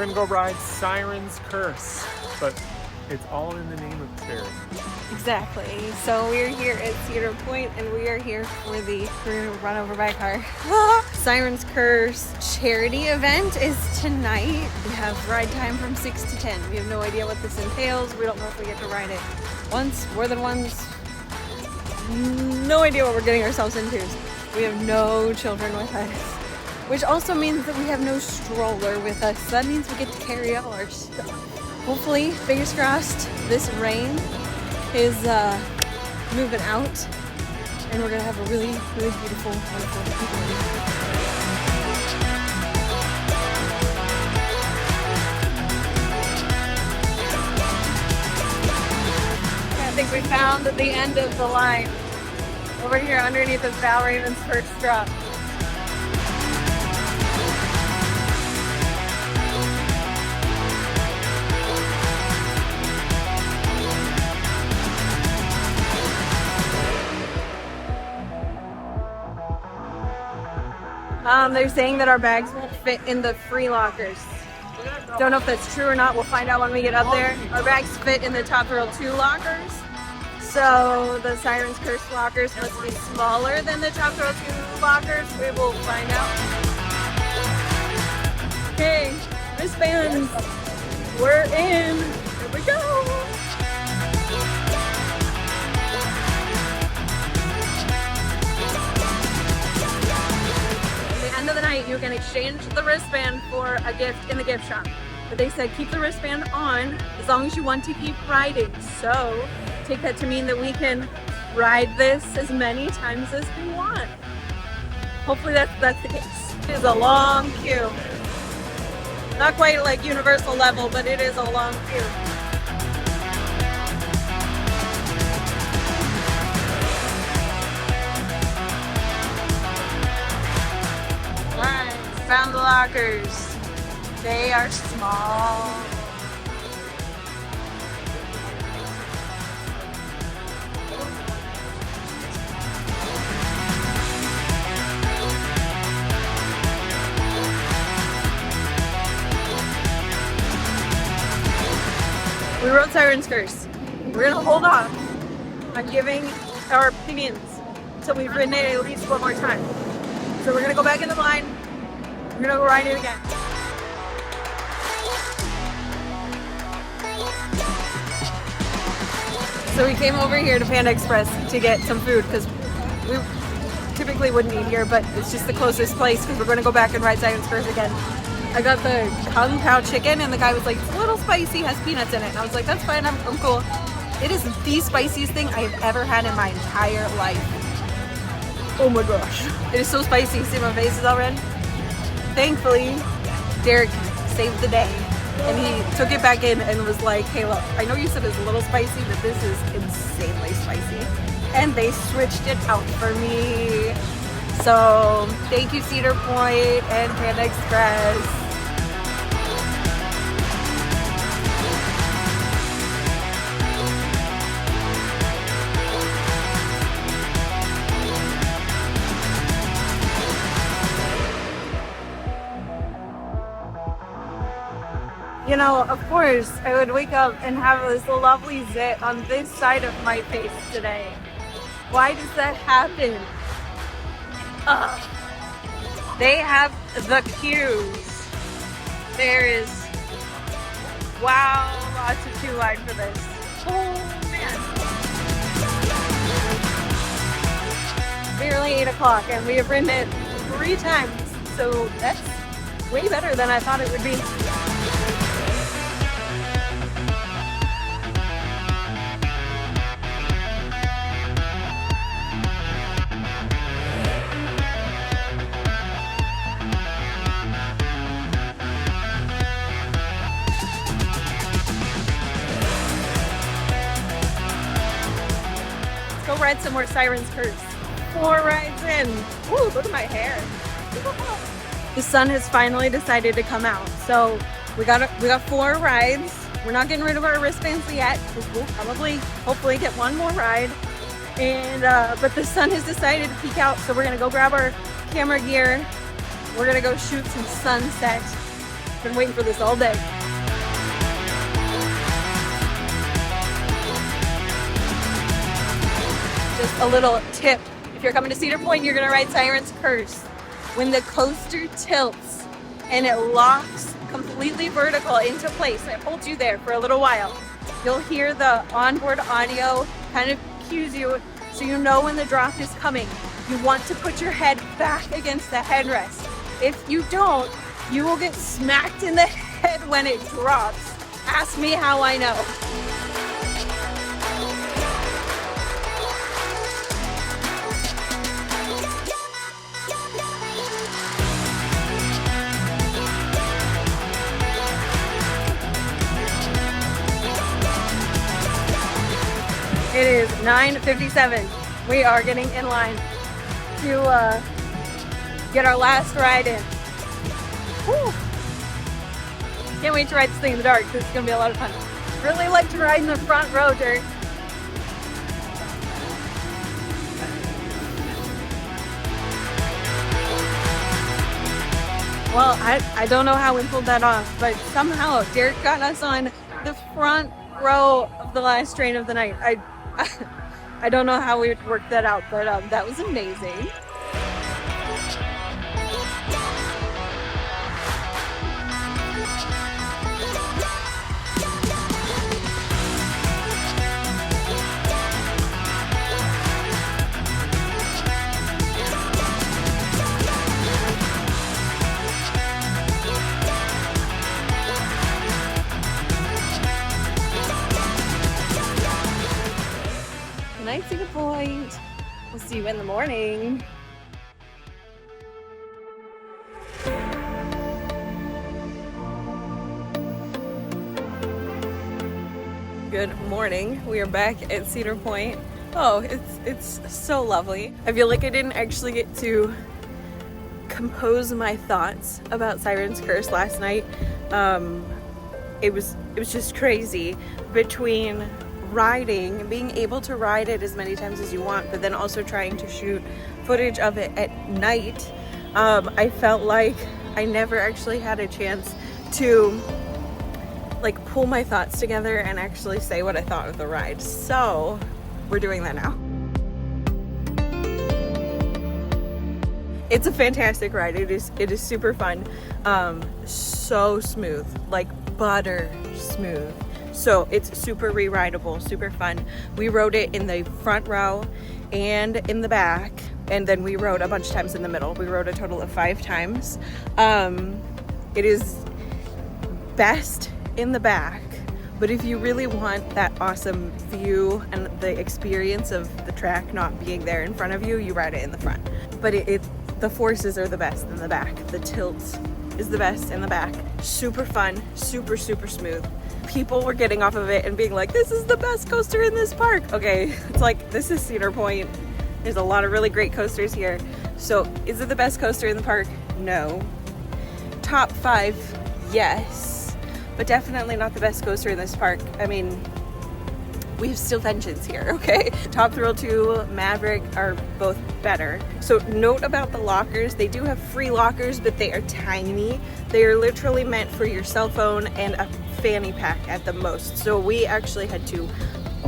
gonna go ride Siren's Curse, but it's all in the name of charity. Exactly. So we're here at Cedar Point, and we are here for the we're run over by a car. Siren's Curse charity event is tonight. We have ride time from 6 to 10. We have no idea what this entails. We don't know if we get to ride it once, more than once. No idea what we're getting ourselves into. We have no children with us, which also means that we have no stroller with us. So that means we get to carry all our stuff. Hopefully, fingers crossed, this rain is moving out, and we're gonna have a really, really beautiful, wonderful evening. I think we found the end of the line over here underneath of Val Raven's first drop. They're saying that our bags won't fit in the free lockers. Don't know if that's true or not. We'll find out when we get up there. Our bags fit in the top row 2 lockers. So the Siren's Curse lockers must be smaller than the top row 2 lockers. We will find out. Okay, wristbands. We're in. Here we go. End of the night, you can exchange the wristband for a gift in the gift shop. But they said keep the wristband on as long as you want to keep riding. So take that to mean that we can ride this as many times as we want. Hopefully that's the case. It is a long queue. Not quite like Universal level, but it is a long queue. Found the lockers. They are small. We wrote Siren's Curse. We're gonna hold off on giving our opinions until we've ridden it at least one more time. So we're gonna go back in the line. We're gonna go ride it again. So we came over here to Panda Express to get some food because we typically wouldn't eat here, but it's just the closest place because we're gonna go back and ride Siren's Curse again. I got the Kung Pao chicken, and the guy was like, it's a little spicy, has peanuts in it. And I was like, that's fine, I'm cool. It is the spiciest thing I have ever had in my entire life. Oh my gosh. It is so spicy. See, my face is all red. Thankfully, Derek saved the day, and he took it back in and was like, hey look, I know you said it's a little spicy, but this is insanely spicy. And they switched it out for me. So thank you, Cedar Point and Panda Express. You know, of course, I would wake up and have this lovely zit on this side of my face today. Why does that happen? They have the queues. There is, wow, lots of queue line for this. Oh man. Barely 8 o'clock, and we have ridden it 3 times. So that's way better than I thought it would be. Go ride some more Siren's Curse. 4 rides in. Ooh, look at my hair. The sun has finally decided to come out. So we got 4 rides. We're not getting rid of our wristbands yet. We'll probably, hopefully get one more ride. And but the sun has decided to peek out, so we're gonna go grab our camera gear. We're gonna go shoot some sunset Been waiting for this all day. Just a little tip. If you're coming to Cedar Point, you're gonna ride Siren's Curse. When the coaster tilts and it locks completely vertical into place, it holds you there for a little while. You'll hear the onboard audio kind of cues you so you know when the drop is coming. You want to put your head back against the headrest. If you don't, you will get smacked in the head when it drops. Ask me how I know. It is 9:57. We are getting in line to get our last ride in. Whew. Can't wait to ride this thing in the dark because it's going to be a lot of fun. Really like to ride in the front row, Dirk. Well, I don't know how we pulled that off, but somehow Derek got us on the front row of the last train of the night. I don't know how we would work that out, but that was amazing. Good night, Cedar Point. We'll see you in the morning. Good morning. We are back at Cedar Point. Oh, it's so lovely. I feel like I didn't actually get to compose my thoughts about Siren's Curse last night. It was just crazy between riding, being able to ride it as many times as you want, but then also trying to shoot footage of it at night. I felt like I never actually had a chance to like pull my thoughts together and actually say what I thought of the ride. So we're doing that now. It's a fantastic ride. It is super fun. So smooth, like butter smooth. So it's super re-rideable, super fun. We rode it in the front row and in the back, and then we rode a bunch of times in the middle. We rode a total of 5 times. It is best in the back, but if you really want that awesome view and the experience of the track not being there in front of you, you ride it in the front. But the forces are the best in the back. The tilt is the best in the back. Super fun, super smooth. People were getting off of it and being like, this is the best coaster in this park. Okay, it's like, this is Cedar Point. There's a lot of really great coasters here. So is it the best coaster in the park? No. Top 5, yes, but definitely not the best coaster in this park. I mean, we have still vengeance here, okay? Top Thrill 2, Maverick are both better. So note about the lockers, they do have free lockers, but they are tiny. They are literally meant for your cell phone and a fanny pack at the most. So we actually had to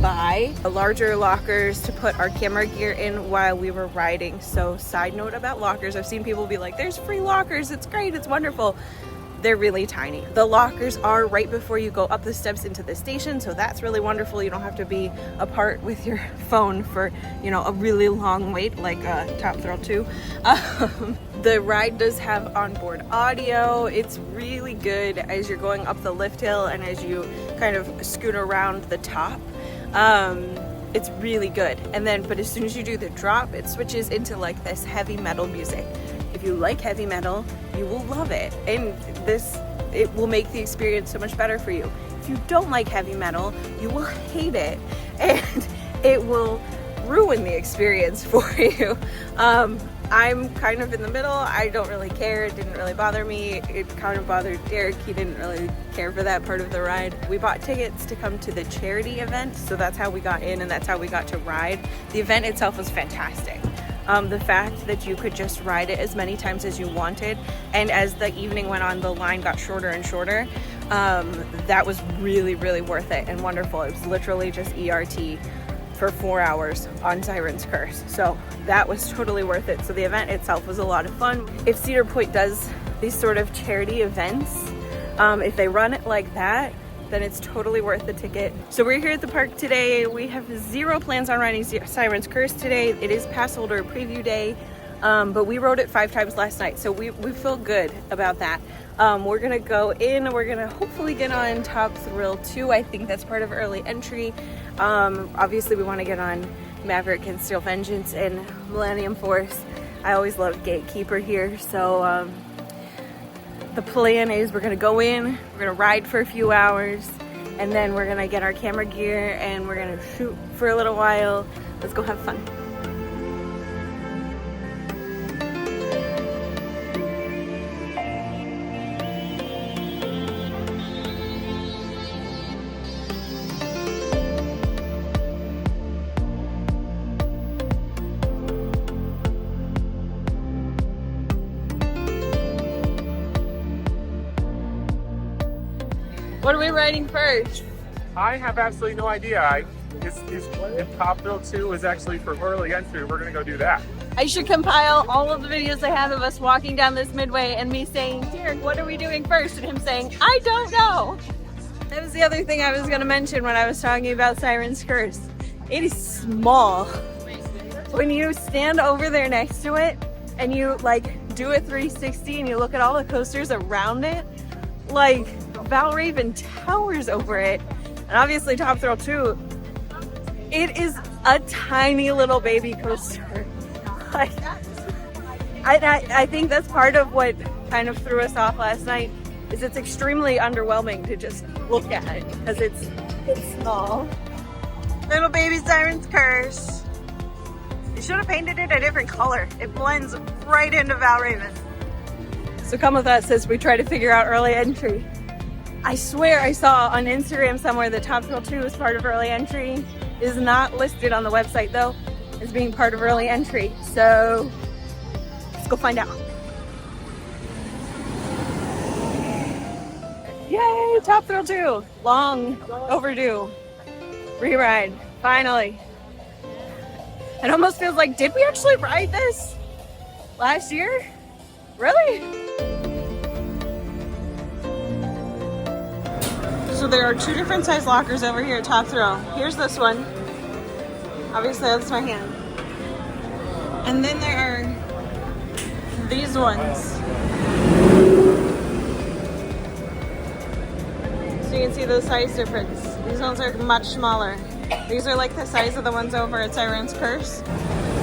buy larger lockers to put our camera gear in while we were riding. So side note about lockers, I've seen people be like, there's free lockers, it's great, it's wonderful. They're really tiny. The lockers are right before you go up the steps into the station, so that's really wonderful. You don't have to be apart with your phone for, you know, a really long wait like Top Thrill 2. The ride does have onboard audio. It's really good as you're going up the lift hill and as you kind of scoot around the top. It's really good. And then, but as soon as you do the drop, it switches into like this heavy metal music. If you like heavy metal, you will love it. And it will make the experience so much better for you. If you don't like heavy metal, you will hate it. And it will ruin the experience for you. I'm kind of in the middle. I don't really care. It didn't really bother me. It kind of bothered Derek. He didn't really care for that part of the ride. We bought tickets to come to the charity event, so that's how we got in and that's how we got to ride. The event itself was fantastic. The fact that you could just ride it as many times as you wanted, and as the evening went on, the line got shorter and shorter. That was really, really worth it and wonderful. It was literally just ERT for 4 hours on Siren's Curse. So that was totally worth it. So the event itself was a lot of fun. If Cedar Point does these sort of charity events, if they run it like that, then it's totally worth the ticket. So we're here at the park today. We have zero plans on riding Siren's Curse today. It is pass holder preview day, but we rode it 5 times last night, so we feel good about that. We're gonna go in, we're gonna hopefully get on Top Thrill 2. I think that's part of early entry. Obviously we wanna get on Maverick and Steel Vengeance and Millennium Force. I always love Gatekeeper here, so the plan is we're gonna go in, we're gonna ride for a few hours, and then we're gonna get our camera gear and we're gonna shoot for a little while. Let's go have fun. What are we riding first? I have absolutely no idea. If Top Thrill 2 is actually for early entry, we're gonna go do that. I should compile all of the videos I have of us walking down this midway and me saying, Derek, what are we doing first? And him saying, I don't know. That was the other thing I was gonna mention when I was talking about Siren's Curse. It is small. When you stand over there next to it and you like do a 360 and you look at all the coasters around it, like Valraven towers over it, and obviously Top Thrill 2, it is a tiny little baby coaster. Like, I think that's part of what kind of threw us off last night, is it's extremely underwhelming to just look at it because it's small. Little baby Siren's Curse. You should have painted it a different color. It blends right into Valraven. So come with us as we try to figure out early entry. I swear I saw on Instagram somewhere that Top Thrill 2 is part of early entry. It is not listed on the website though as being part of early entry. So let's go find out. Yay, Top Thrill 2. Long overdue. Re-ride, finally. It almost feels like, did we actually ride this last year? Really? So there are 2 different size lockers over here at Top Thrill. Here's this one. Obviously that's my hand. And then there are these ones. So you can see the size difference. These ones are much smaller. These are like the size of the ones over at Siren's Curse.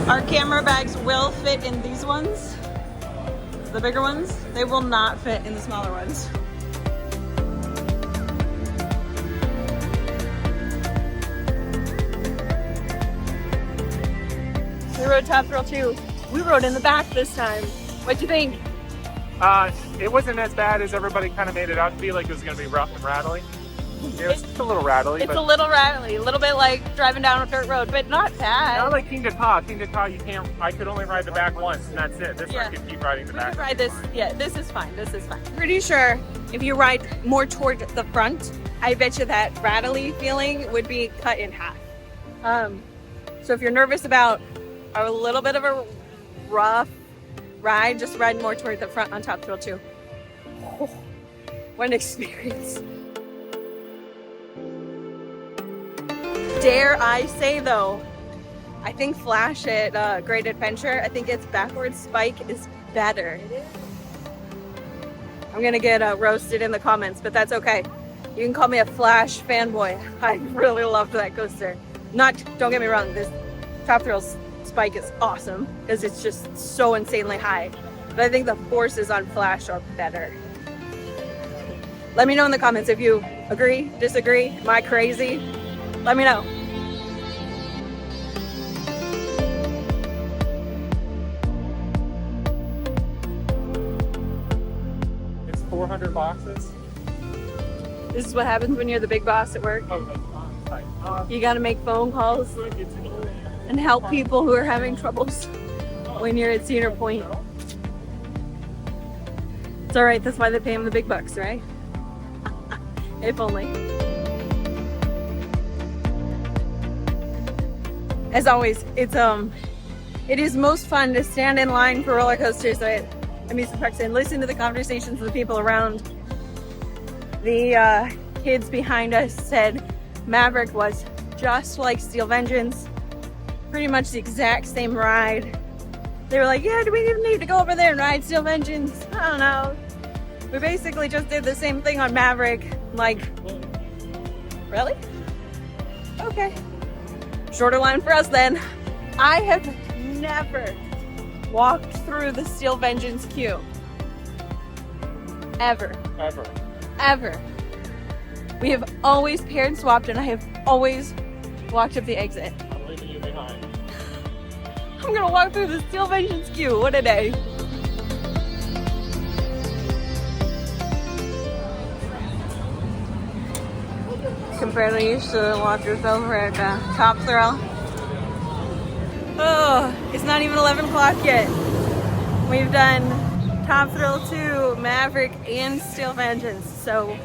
Our camera bags will fit in these ones. The bigger ones, they will not fit in the smaller ones. We rode Top Thrill 2. We rode in the back this time. What'd you think? It wasn't as bad as everybody kind of made it out to be, like it was gonna be rough and rattly. It was just a little rattly. It's a little rattly, a little bit like driving down a dirt road, but not bad. Not like King to Ta. King to Ta, you can't. I could only ride the back once, and that's it. This one I could keep riding the back. We could ride this. Yeah, this is fine. This is fine. Pretty sure if you ride more toward the front, I bet you that rattly feeling would be cut in half. So if you're nervous about a little bit of a rough ride, just ride more toward the front on Top Thrill 2. Oh, what an experience. Dare I say though, I think Flash at Great Adventure, I think its backward spike is better. I'm gonna get roasted in the comments, but that's okay. You can call me a Flash fanboy. I really loved that coaster. Don't get me wrong, this Top Thrill's spike is awesome because it's just so insanely high. But I think the forces on Flash are better. Let me know in the comments if you agree, disagree, am I crazy? Let me know. It's 400 boxes. This is what happens when you're the big boss at work. You gotta make phone calls and help people who are having troubles when you're at Cedar Point. It's alright, that's why they pay him the big bucks, right? If only. As always, it is most fun to stand in line for roller coasters at amusement parks and listen to the conversations of the people around. The kids behind us said Maverick was just like Steel Vengeance, pretty much the exact same ride. They were like, yeah, do we even need to go over there and ride Steel Vengeance? I don't know. We basically just did the same thing on Maverick. Like, really? Okay. Shorter line for us then. I have never walked through the Steel Vengeance queue. Ever. Ever. Ever. We have always paired swapped and I have always walked up the exit. I'm leaving you behind. I'm gonna walk through the Steel Vengeance queue. What a day. Completely used to walk this over at Top Thrill. Oh, it's not even 11 o'clock yet. We've done Top Thrill 2, Maverick, and Steel Vengeance. So,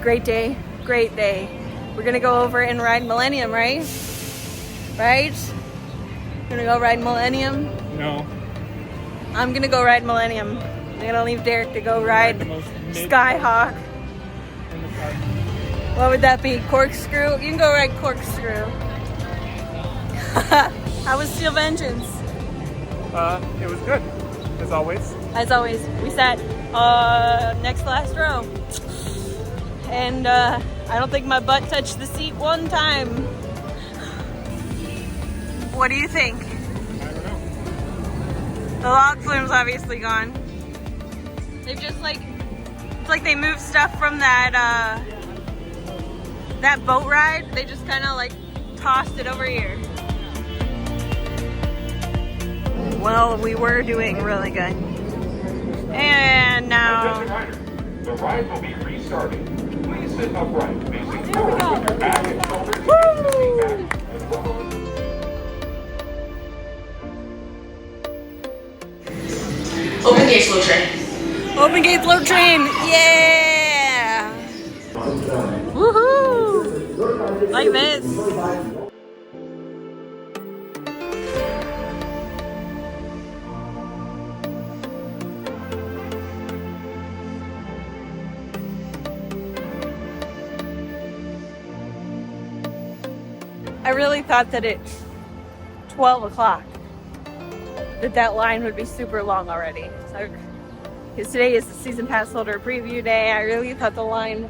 great day, great day. We're gonna go over and ride Millennium, right? Right? Gonna go ride Millennium? No. I'm gonna go ride Millennium. I'm gonna leave Derek to go ride Skyhawk. What would that be? Corkscrew? You can go ride Corkscrew. How was Steel Vengeance? It was good, as always. As always, we sat next to last row. And I don't think my butt touched the seat one time. What do you think? I don't know. The log flume's obviously gone. They've just like, it's like they moved stuff from that boat ride. They just kind of like tossed it over here. Well, we were doing really good. And now... The ride will be restarting. Please sit upright, facing Here we forward go. with your back and shoulders Woo! facing the seat back. Open gate slow train. Open gate float train! Yeah! Woohoo! Like this. I really thought that at 12 o'clock that line would be super long already. So, because today is the season pass holder preview day, I really thought the line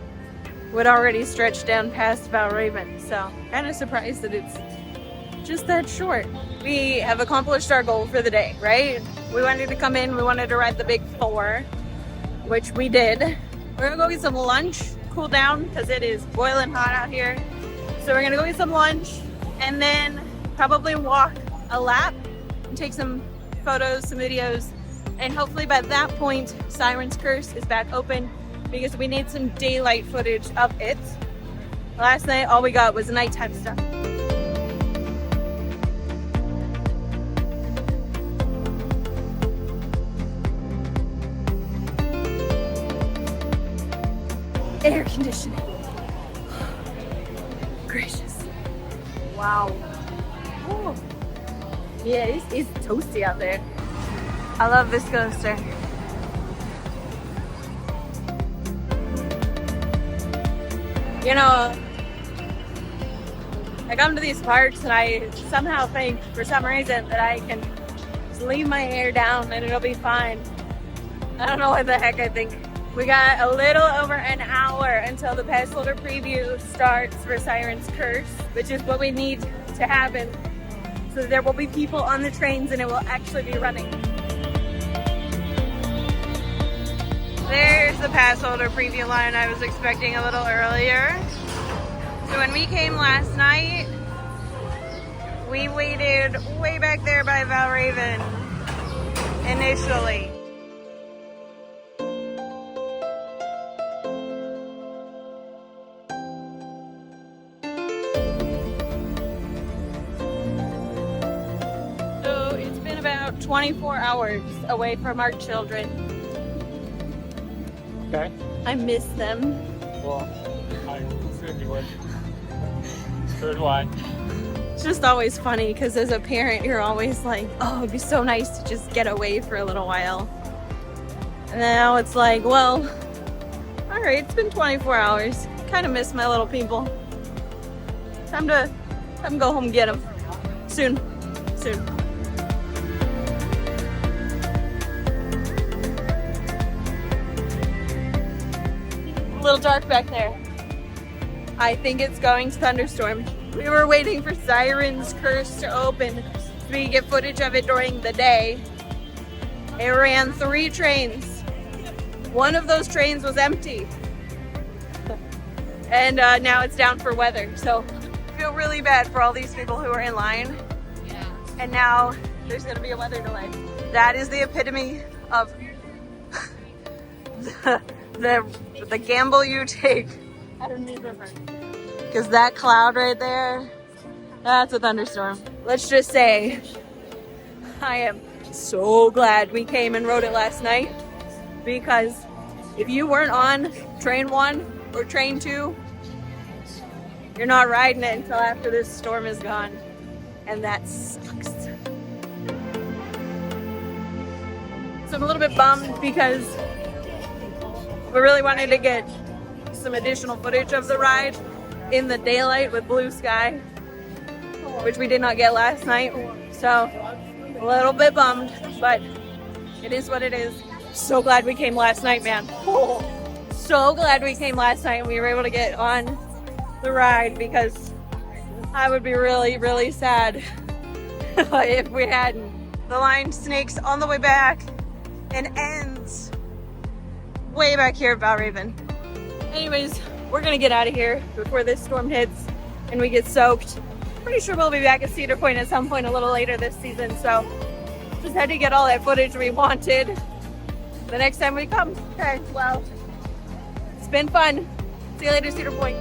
would already stretch down past Valraven. So kind of surprised that it's just that short. We have accomplished our goal for the day, right? We wanted to come in, we wanted to ride the big 4, which we did. We're gonna go get some lunch, cool down, because it is boiling hot out here. So we're gonna go get some lunch and then probably walk a lap and take some photos, some videos, and hopefully by that point, Siren's Curse is back open because we need some daylight footage of it. Last night, all we got was nighttime stuff. Air conditioning. Gracious. Wow. Oh. Yeah, it's toasty out there. I love this coaster. You know, I come to these parks and I somehow think, for some reason, that I can just leave my hair down and it'll be fine. I don't know what the heck I think. We got a little over an hour until the pass holder preview starts for Siren's Curse, which is what we need to happen. So there will be people on the trains and it will actually be running. There's the pass holder preview line I was expecting a little earlier. So when we came last night, we waited way back there by Valraven initially. So it's been about 24 hours away from our children. Okay. I miss them. Well, I assume you would. So do I. It's just always funny because as a parent, you're always like, oh, it'd be so nice to just get away for a little while. And now it's like, well, all right, it's been 24 hours. Kind of miss my little people. Time to go home and get them. Soon. A little dark back there. I think it's going to thunderstorm. We were waiting for Siren's curse to open so we could get footage of it during the day. It ran 3 trains. One of those trains was empty. And now it's down for weather. So I feel really bad for all these people who are in line. And now there's gonna be a weather delay. That is the epitome of the gamble you take at a New River. Because that cloud right there, that's a thunderstorm. Let's just say, I am so glad we came and rode it last night. Because if you weren't on train 1 or train 2, you're not riding it until after this storm is gone. And that sucks. So I'm a little bit bummed because we really wanted to get some additional footage of the ride in the daylight with blue sky, which we did not get last night. So a little bit bummed, but it is what it is. So glad we came last night, man. So glad we came last night and we were able to get on the ride because I would be really, really sad if we hadn't. The line snakes on the way back and ends way back here at Valraven. Anyways, we're gonna get out of here before this storm hits and we get soaked. Pretty sure we'll be back at Cedar Point at some point a little later this season, so just had to get all that footage we wanted the next time we come. Okay, well, it's been fun. See you later, Cedar Point.